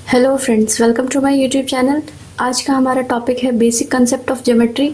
Hello friends, welcome to my YouTube channel. आज का हमारा टॉपिक है बेसिक कंसेप्ट ऑफ ज्योमेट्री।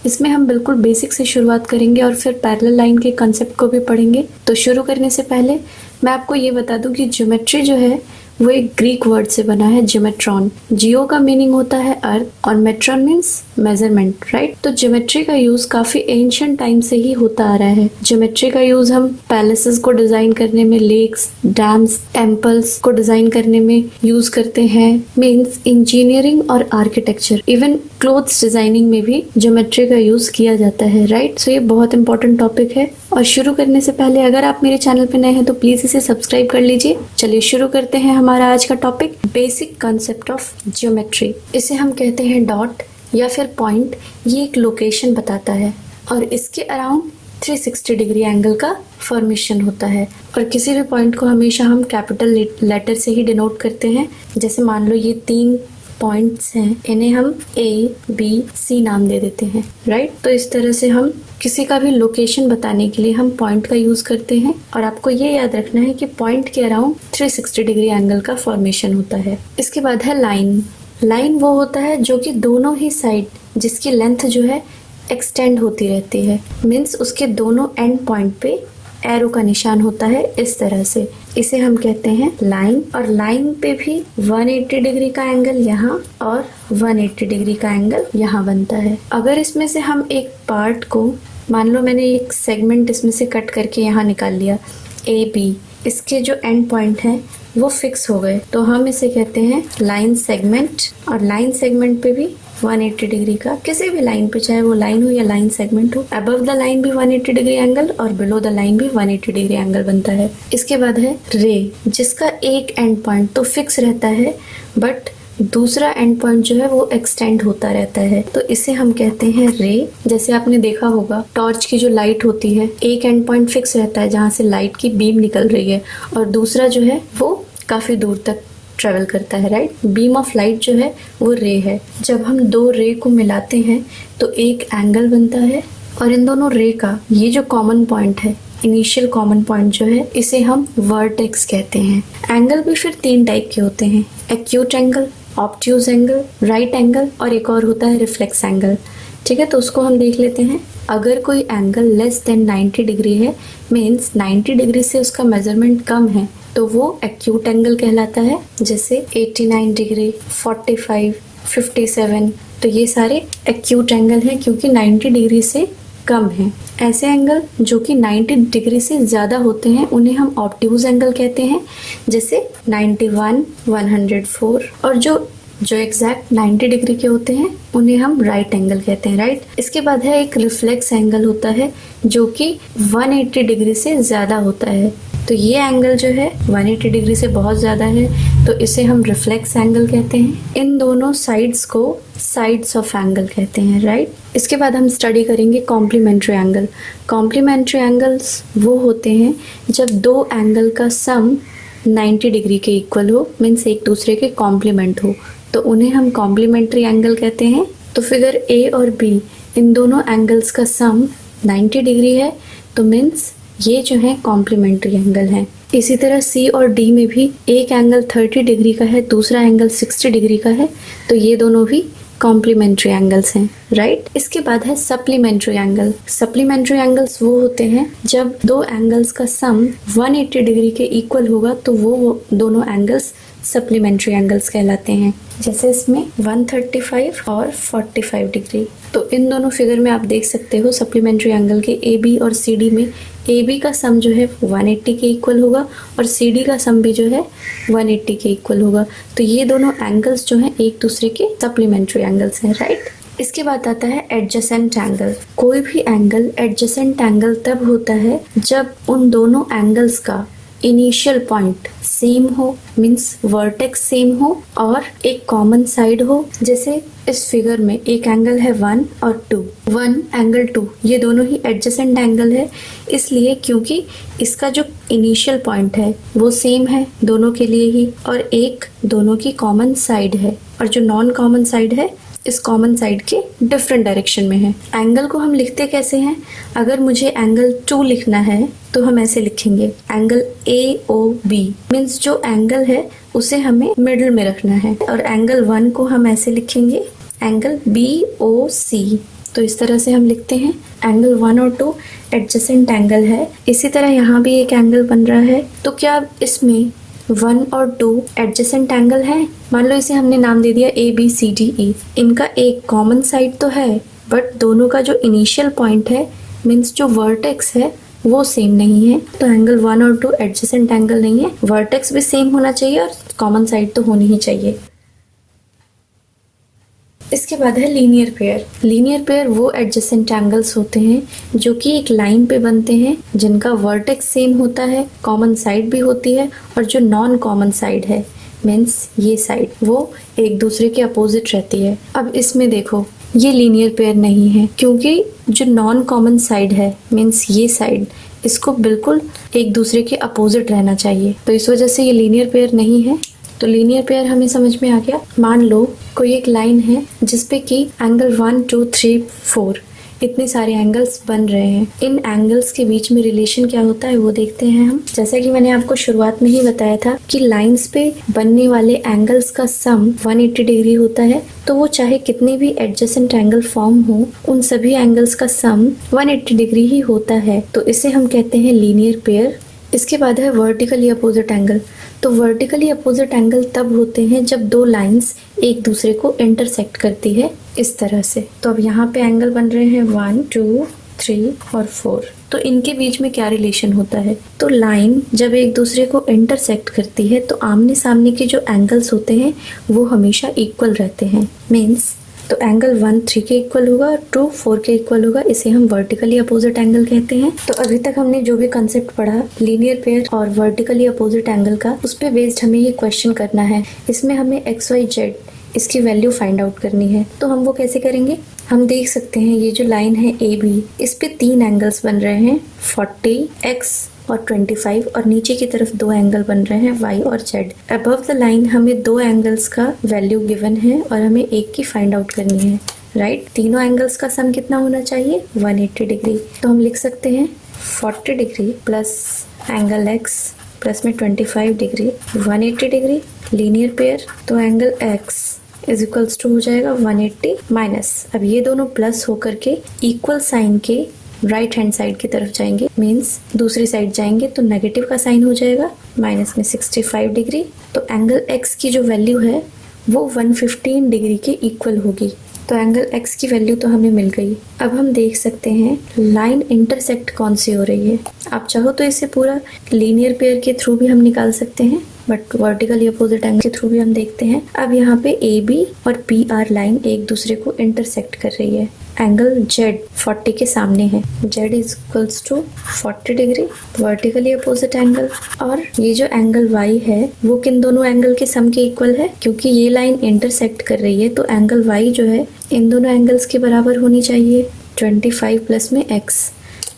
इसमें हम बिल्कुल बेसिक से शुरुआत करेंगे और फिर पैरेलल लाइन के कंसेप्ट को भी पढ़ेंगे। तो शुरू करने से पहले मैं आपको ये बता दूं कि ज्योमेट्री जो है वो एक ग्रीक वर्ड से बना है, ज्योमेट्रॉन। जियो का मीनिंग होता है अर्थ और मेट्रॉन मीन्स मेजरमेंट, राइट। तो ज्योमेट्री का यूज काफी एंशिएंट टाइम से ही होता आ रहा है। ज्योमेट्री का यूज हम पैलेसेस को डिजाइन करने में, लेक्स, डैम्स, टेम्पल्स को डिजाइन करने में यूज करते हैं। मीन्स इंजीनियरिंग और आर्किटेक्चर, इवन क्लोथ्स डिजाइनिंग में भी ज्योमेट्री का यूज किया जाता है, राइट। सो ये बहुत इंपॉर्टेंट टॉपिक है। और शुरू करने से पहले अगर आप मेरे चैनल पे नए हैं तो प्लीज इसे सब्सक्राइब कर लीजिए। चलिए शुरू करते हैं हमारा आज का topic, basic concept of geometry. इसे हम कहते हैं डॉट या फिर पॉइंट। ये एक लोकेशन बताता है और इसके अराउंड 360 डिग्री एंगल का फॉर्मेशन होता है। और किसी भी पॉइंट को हमेशा हम कैपिटल लेटर से ही डिनोट करते हैं। जैसे मान लो ये 3 पॉइंट्स हैं, इन्हें हम ABC नाम दे देते हैं, राइट। तो इस तरह से हम किसी का भी लोकेशन बताने के लिए हम पॉइंट का यूज करते हैं। और आपको ये याद रखना है कि पॉइंट के अराउंड 360 डिग्री एंगल का फॉर्मेशन होता है। इसके बाद है लाइन। लाइन वो होता है जो कि दोनों ही साइड, जिसकी लेंथ जो है एक्सटेंड होती रहती है। मीन्स उसके दोनों एंड पॉइंट पे एरो का निशान होता है इस तरह से। इसे हम कहते हैं लाइन। और लाइन पे भी 180 डिग्री का एंगल यहाँ और 180 डिग्री का एंगल यहाँ बनता है। अगर इसमें से हम एक पार्ट को, मान लो मैंने एक सेगमेंट इसमें से कट करके यहाँ निकाल लिया AB, इसके जो एंड पॉइंट हैं वो फिक्स हो गए, तो हम इसे कहते हैं लाइन सेगमेंट। और लाइन सेगमेंट पे भी 180 डिग्री का, किसी भी लाइन पे, चाहे वो लाइन हो या लाइन सेगमेंट हो, अबव द लाइन भी 180 डिग्री एंगल और बिलो द लाइन भी 180 डिग्री एंगल बनता है। इसके बाद है रे, जिसका एक एंड पॉइंट तो फिक्स रहता है बट दूसरा एंड पॉइंट जो है वो एक्सटेंड होता रहता है, तो इसे हम कहते हैं रे। जैसे आपने देखा होगा टॉर्च की जो लाइट होती है, एक एंड पॉइंट फिक्स रहता है जहाँ से लाइट की बीम निकल रही है और दूसरा जो है वो काफी दूर तक ट्रेवल करता है, राइट। बीम ऑफ लाइट जो है वो रे है। जब हम दो रे को मिलाते हैं तो एक एंगल बनता है और इन दोनों रे का ये जो कॉमन पॉइंट है, इनिशियल कॉमन पॉइंट जो है, इसे हम वर्टेक्स कहते हैं। एंगल भी फिर 3 टाइप के होते हैं, acute angle, obtuse angle, right angle और एक और होता है रिफ्लेक्स एंगल। ठीक है, तो उसको हम देख लेते हैं। अगर कोई एंगल लेस देन 90 डिग्री है, मीन्स 90 डिग्री से उसका मेजरमेंट कम है, तो वो एक्यूट एंगल कहलाता है। जैसे 89 डिग्री, 45, 57, तो ये सारे एक्यूट एंगल हैं क्योंकि 90 डिग्री से कम है। ऐसे एंगल जो कि 90 डिग्री से ज़्यादा होते हैं उन्हें हम ऑब्ट्यूज एंगल कहते हैं, जैसे 91, 104। और जो एग्जैक्ट 90 डिग्री के होते हैं उन्हें हम राइट एंगल कहते हैं, राइट। इसके बाद है एक रिफ्लेक्स एंगल होता है जो कि 180 डिग्री से ज़्यादा होता है। तो ये एंगल जो है 180 डिग्री से बहुत ज़्यादा है, तो इसे हम रिफ्लेक्स एंगल कहते हैं। इन दोनों साइड्स को साइड्स ऑफ एंगल कहते हैं, राइट। इसके बाद हम स्टडी करेंगे कॉम्प्लीमेंट्री एंगल। कॉम्प्लीमेंट्री एंगल्स वो होते हैं जब दो एंगल का सम 90 डिग्री के इक्वल हो, मीन्स एक दूसरे के कॉम्प्लीमेंट हो, तो उन्हें हम कॉम्प्लीमेंट्री एंगल कहते हैं। तो फिगर A और B, इन दोनों एंगल्स का सम 90 डिग्री है, तो मीन्स ये जो है कॉम्प्लीमेंट्री एंगल है। इसी तरह C और D में भी एक एंगल 30 डिग्री का है, दूसरा एंगल 60 डिग्री का है, तो ये दोनों भी कॉम्प्लीमेंट्री एंगल्स हैं, राइट। इसके बाद है सप्लीमेंट्री एंगल। सप्लीमेंट्री एंगल्स वो होते हैं जब दो एंगल्स का सम 180 डिग्री के इक्वल होगा, तो वो दोनों एंगल्स सप्लीमेंट्री एंगल्स कहलाते हैं। जैसे इसमें 135 और 45 डिग्री। तो इन दोनों फिगर में आप देख सकते हो सप्लीमेंट्री एंगल के AB और CD में AB का सम जो है 180 के इक्वल होगा और CD का सम भी जो है 180 के इक्वल होगा। तो ये दोनों एंगल्स जो हैं एक दूसरे के सप्लीमेंट्री एंगल्स हैं, राइट। इसके बाद आता है एडजेसेंट एंगल। कोई भी एंगल एडजेसेंट एंगल तब होता है जब उन दोनों एंगल्स का इनिशियल पॉइंट सेम हो, मीन्स वर्टेक्स सेम हो और एक कॉमन साइड हो। जैसे इस फिगर में एक एंगल है 1 और 2, 1 एंगल 2, ये दोनों ही एडजेसेंट एंगल है, इसलिए क्योंकि इसका जो इनिशियल पॉइंट है वो सेम है दोनों के लिए ही और एक दोनों की कॉमन साइड है और जो नॉन कॉमन साइड है इस कॉमन साइड के डिफरेंट डायरेक्शन में है। एंगल को हम लिखते कैसे हैं? अगर मुझे एंगल 2 लिखना है तो हम ऐसे लिखेंगे, एंगल AOB मीन्स जो एंगल है उसे हमें मिडिल में रखना है। और एंगल 1 को हम ऐसे लिखेंगे, एंगल BOC। तो इस तरह से हम लिखते हैं। एंगल 1 और 2 एडजेसेंट एंगल है। इसी तरह यहाँ भी एक एंगल बन रहा है। तो क्या इसमें 1 और 2 एडजेसेंट एंगल है? मान लो इसे हमने नाम दे दिया ABCDE। इनका एक कॉमन साइड तो है, बट दोनों का जो इनिशियल पॉइंट है मीन्स जो वर्टेक्स है वो सेम नहीं है। तो एंगल 1 और 2 एडजेसेंट एंगल नहीं है। वर्टेक्स भी सेम होना चाहिए और कॉमन साइड तो होनी ही चाहिए। इसके बाद है लीनियर पेयर। लीनियर पेयर वो एडजेसेंट एंगल्स होते हैं जो कि एक लाइन पे बनते हैं, जिनका वर्टेक्स सेम होता है, कॉमन साइड भी होती है, और जो नॉन कॉमन साइड है मीन्स ये साइड, वो एक दूसरे के अपोजिट रहती है। अब इसमें देखो, ये लीनियर पेयर नहीं है क्योंकि जो नॉन कॉमन साइड है मीन्स ये साइड, इसको बिल्कुल एक दूसरे के अपोजिट रहना चाहिए। तो इस वजह से ये लीनियर पेयर नहीं है। तो लीनियर पेयर हमें समझ में आ गया। मान लो कोई एक लाइन है जिसपे कि एंगल 1 2 3 4 इतने सारे एंगल्स बन रहे हैं। इन एंगल्स के बीच में रिलेशन क्या होता है वो देखते हैं हम। जैसा कि मैंने आपको शुरुआत में ही बताया था कि लाइंस पे बनने वाले एंगल्स का सम 180 डिग्री होता है। तो वो चाहे कितने भी एडजेसेंट एंगल फॉर्म हो, उन सभी एंगल्स का सम 180 डिग्री ही होता है। तो इसे हम कहते हैं लीनियर पेयर। इसके बाद है वर्टिकली अपोजिट एंगल। तो वर्टिकली अपोजिट एंगल तब होते हैं जब दो लाइंस एक दूसरे को इंटरसेक्ट करती है इस तरह से। तो अब यहाँ पे एंगल बन रहे हैं 1 2 3 और 4। तो इनके बीच में क्या रिलेशन होता है? तो लाइन जब एक दूसरे को इंटरसेक्ट करती है तो आमने सामने के जो एंगल्स होते हैं वो हमेशा इक्वल रहते हैं। मीन्स तो एंगल 1 3 के इक्वल होगा और 2 4 के इक्वल होगा। इसे हम वर्टिकली अपोजिट एंगल कहते हैं। तो अभी तक हमने जो भी कंसेप्ट पढ़ा लीनियर पेयर और वर्टिकली अपोजिट एंगल का, उस पे बेस्ड हमें ये क्वेश्चन करना है। इसमें हमें XYZ इसकी वैल्यू फाइंड आउट करनी है। तो हम वो कैसे करेंगे? हम देख सकते हैं ये जो लाइन है AB, इस पे 3 एंगल्स बन रहे हैं 40X और 25, और नीचे की तरफ 2 एंगल बन रहे हैं Y और Z। अबव द लाइन हमें 2 एंगल्स का वैल्यू गिवन है और हमें एक की फाइंड आउट करनी है, राइट। तीनों एंगल्स का सम कितना होना चाहिए? 180 डिग्री। तो हम लिख सकते हैं 40 degree plus angle X plus में 25 डिग्री 180 डिग्री लीनियर पेयर। तो angle X is equals to हो जाएगा 180 माइनस, अब ये दोनों प्लस होकर के इक्वल साइन के राइट हैंड साइड की तरफ जाएंगे, मीन्स दूसरी साइड जाएंगे तो नेगेटिव का साइन हो जाएगा, माइनस में 65 डिग्री। तो एंगल X की जो वैल्यू है वो 115 डिग्री के इक्वल होगी। तो एंगल X की वैल्यू तो हमें मिल गई। अब हम देख सकते हैं लाइन इंटरसेक्ट कौन सी हो रही है। आप चाहो तो इसे पूरा लीनियर पेयर के थ्रू भी हम निकाल सकते हैं, बट वर्टिकली अपोजिट एंगल के थ्रू भी हम देखते हैं। अब यहाँ पे AB और PR लाइन एक दूसरे को इंटरसेक्ट कर रही है। एंगल Z 40 के सामने है, Z is equals to 40 degree vertically opposite angle. और ये जो एंगल Y है वो किन दोनों एंगल के सम के इक्वल है? क्योंकि ये लाइन इंटरसेक्ट कर रही है तो एंगल Y जो है इन दोनों एंगल्स के बराबर होनी चाहिए, 25 प्लस में X।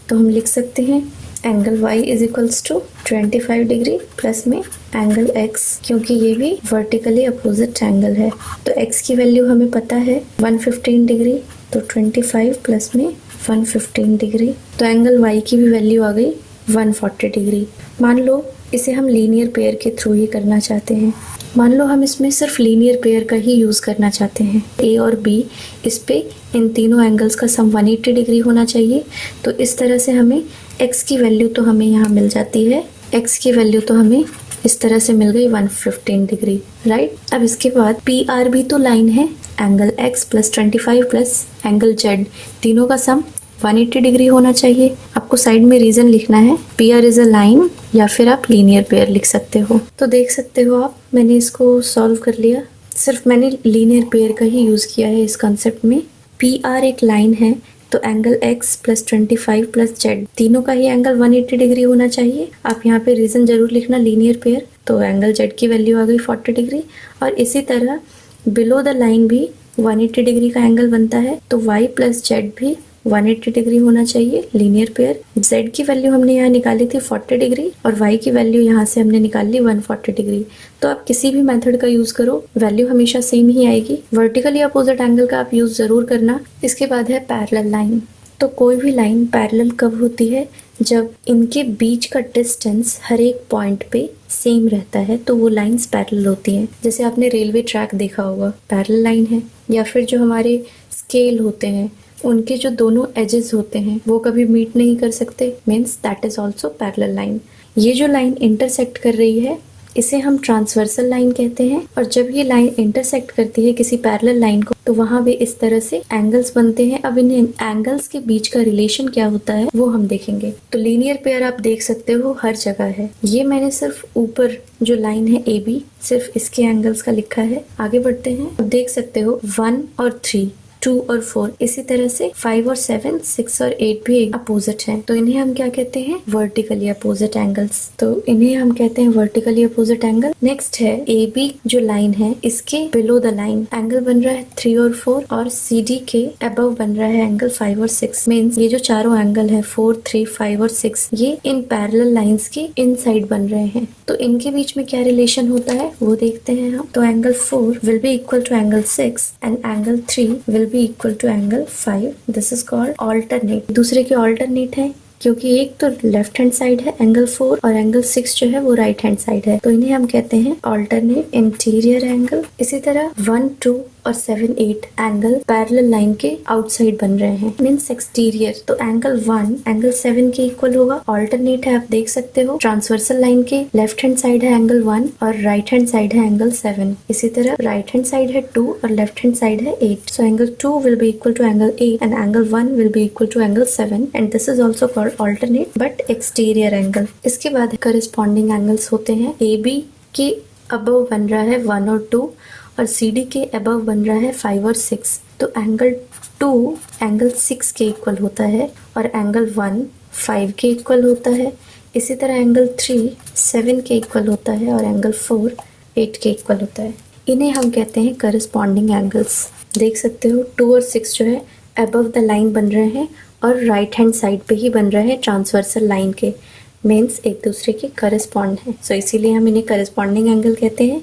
तो हम लिख सकते हैं angle Y is equals to 25 degree plus में एंगल X, क्योंकि ये भी वर्टिकली अपोजिट एंगल है। तो X की वैल्यू हमें पता है 115 डिग्री, तो 25 प्लस में 115 डिग्री। तो एंगल Y की भी वैल्यू आ गई 140 डिग्री। मान लो इसे हम लीनियर पेयर के थ्रू ही करना चाहते हैं। मान लो हम इसमें सिर्फ लीनियर पेयर का ही यूज़ करना चाहते हैं। A और B, इस पे इन तीनों एंगल्स का सम 180 डिग्री होना चाहिए। तो इस तरह से हमें X की वैल्यू तो हमें यहाँ मिल जाती है, X की वैल्यू तो हमें इस तरह से मिल गई 115 डिग्री, राइट। अब इसके बाद PR भी तो लाइन है, angle X plus 25 plus angle Z, तीनों का सम 180 डिग्री होना चाहिए। आपको साइड में रीजन लिखना है, PR इज अ लाइन, या फिर आप लीनियर पेयर लिख सकते हो। तो देख सकते हो आप, मैंने इसको सॉल्व कर लिया। सिर्फ मैंने लीनियर पेयर का ही यूज़ किया है इस कंसेप्ट में। PR एक लाइन है तो angle X plus 25 plus Z, तीनों का ही एंगल 180 डिग्री होना चाहिए। आप यहाँ पे रीजन जरूर लिखना लीनियर पेयर। तो एंगल Z की वैल्यू आ गई 40 डिग्री, और इसी तरह बिलो द लाइन भी 180 डिग्री का एंगल बनता है, तो Y प्लस Z भी 180 डिग्री होना चाहिए लीनियर पेयर। z की वैल्यू हमने यहाँ निकाली थी 40 डिग्री और y की वैल्यू यहाँ से हमने निकाल ली 140 डिग्री। तो आप किसी भी मेथड का यूज करो, वैल्यू हमेशा सेम ही आएगी। वर्टिकली अपोजिट एंगल का आप यूज जरूर करना। इसके बाद है पैरेलल लाइन। तो कोई भी लाइन पैरेलल कब होती है? जब इनके बीच का डिस्टेंस हर एक पॉइंट पे सेम रहता है तो वो लाइंस पैरेलल होती हैं। जैसे आपने रेलवे ट्रैक देखा होगा, पैरेलल लाइन है। या फिर जो हमारे स्केल होते हैं उनके जो दोनों एजेस होते हैं वो कभी मीट नहीं कर सकते, means that is also parallel line. ये जो लाइन इंटरसेक्ट कर रही है इसे हम ट्रांसवर्सल लाइन कहते हैं। और जब ये लाइन इंटरसेक्ट करती है किसी पैरेलल लाइन को तो वहां भी इस तरह से एंगल्स बनते हैं। अब इन एंगल्स के बीच का रिलेशन क्या होता है वो हम देखेंगे। तो लीनियर पेयर आप देख सकते हो हर जगह है। ये मैंने सिर्फ ऊपर जो लाइन है AB सिर्फ इसके एंगल्स का लिखा है। आगे बढ़ते हैं। अब देख सकते हो 1 और 3, 2 और 4, इसी तरह से 5 और 7, 6 और 8 भी एक अपोजिट हैं। तो इन्हें हम क्या कहते हैं? Vertically opposite angles. तो इन्हें हम कहते हैं वर्टिकली अपोजिट एंगल। नेक्स्ट है AB जो लाइन है इसके बिलो द लाइन एंगल बन रहा है 3 और 4 और CD के अबव बन रहा है एंगल 5 और 6। मीन्स ये जो चारों एंगल है 4, 3, 5 और 6 ये इन पैरेलल लाइंस के इनसाइड बन रहे हैं। तो इनके बीच में क्या रिलेशन होता है वो देखते हैं हम। तो angle 4 will be equal to angle 6 and angle 3 will be equal to angle 5। This is called alternate. दूसरे के ऑल्टरनेट है क्योंकि एक तो लेफ्ट हैंड साइड है एंगल 4 और एंगल 6 जो है वो राइट हैंड साइड है। तो इन्हें हम कहते हैं ऑल्टरनेट इंटीरियर एंगल। इसी तरह 1, 2 और 7, 8 एंगल पैरेलल लाइन के आउटसाइड बन रहे हैं, मीन्स एक्सटीरियर। तो एंगल 1 एंगल 7 के इक्वल होगा। ऑल्टरनेट है, आप देख सकते हो। ट्रांसवर्सल लाइन के लेफ्ट हैंड साइड है एंगल 1 और राइट हैंड साइड है एंगल 7। इसी तरह राइट हैंड साइड है 2 और लेफ्ट हैंड साइड है 8। So angle 2 will be equal to angle 8 and angle 1 will be equal to angle 7 and this is also called alternate but exterior angle. इसके बाद corresponding angles होते हैं। AB के above बन रहा है 1 और 2 और CD के अबव बन रहा है 5 और 6। तो एंगल 2 एंगल 6 के इक्वल होता है और एंगल 1 5 के इक्वल होता है। इसी तरह एंगल 3 7 के इक्वल होता है और एंगल 4 8 के इक्वल होता है। इन्हें हम कहते हैं करस्पॉन्डिंग एंगल्स। देख सकते हो 2 और 6 जो है अबव द लाइन बन रहे हैं और राइट हैंड साइड पे ही बन रहे हैं ट्रांसवर्सल लाइन के, मीन्स एक दूसरे के करस्पॉन्ड है। सो इसीलिए हम इन्हें करस्पॉन्डिंग एंगल कहते हैं।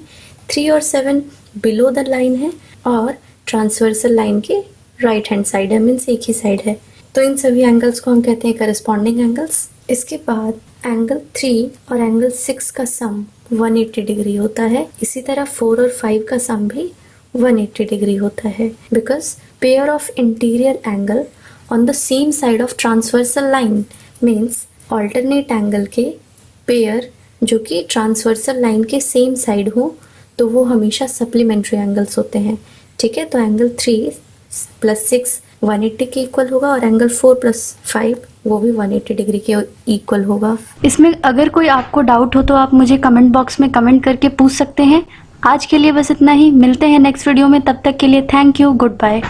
3 और 7 बिलो द लाइन है और ट्रांसवर्सल लाइन के राइट हैंड साइड है, मीन्स एक ही साइड है। तो इन सभी एंगल्स को हम कहते हैं करस्पॉन्डिंग एंगल्स। इसके बाद एंगल 3 और एंगल 6 का सम 180 डिग्री होता है। इसी तरह 4 और 5 का सम भी 180 डिग्री होता है because pair of interior angle on the same side of transversal line means alternate angle के पेयर जो कि ट्रांसवर्सल लाइन के सेम साइड हो तो वो हमेशा सप्लीमेंट्री एंगल्स होते हैं। ठीक है, तो एंगल 3 + 6 180 के इक्वल होगा और एंगल 4 + 5 वो भी 180 डिग्री के इक्वल होगा। इसमें अगर कोई आपको डाउट हो तो आप मुझे कमेंट बॉक्स में कमेंट करके पूछ सकते हैं। आज के लिए बस इतना ही, मिलते हैं नेक्स्ट वीडियो में। तब तक के लिए थैंक यू, गुड बाय।